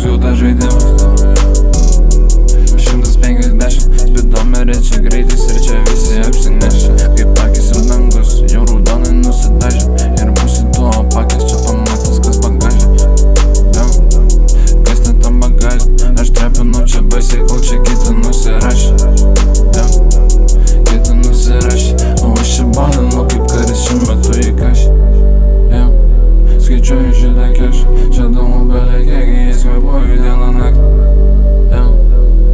toks jau tas žaidimas. 150 spidometrė, čia greitis ir čia visi apsinešia. Kaip akis ir dangus, jau raudonai nusidažė. Ir būsi tu apakęs, čia pamatys kas bagažė. Kas ten tam bagažė, aš trepinu čia baisiai, kol čia kiti nusirašė. Kiti nusirašė, o aš čia balinu kaip karis šiuo metu į kašį. Skaičiuoju šitą kešą, čia daug beveik kiek jais kvepuoju dieną naktį.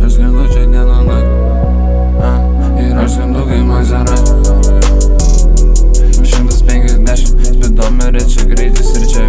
Aš skrendu čia dieną naktį, ir aš skrendu kaip Maserati. 150 spidometrė, čia greitis ir čia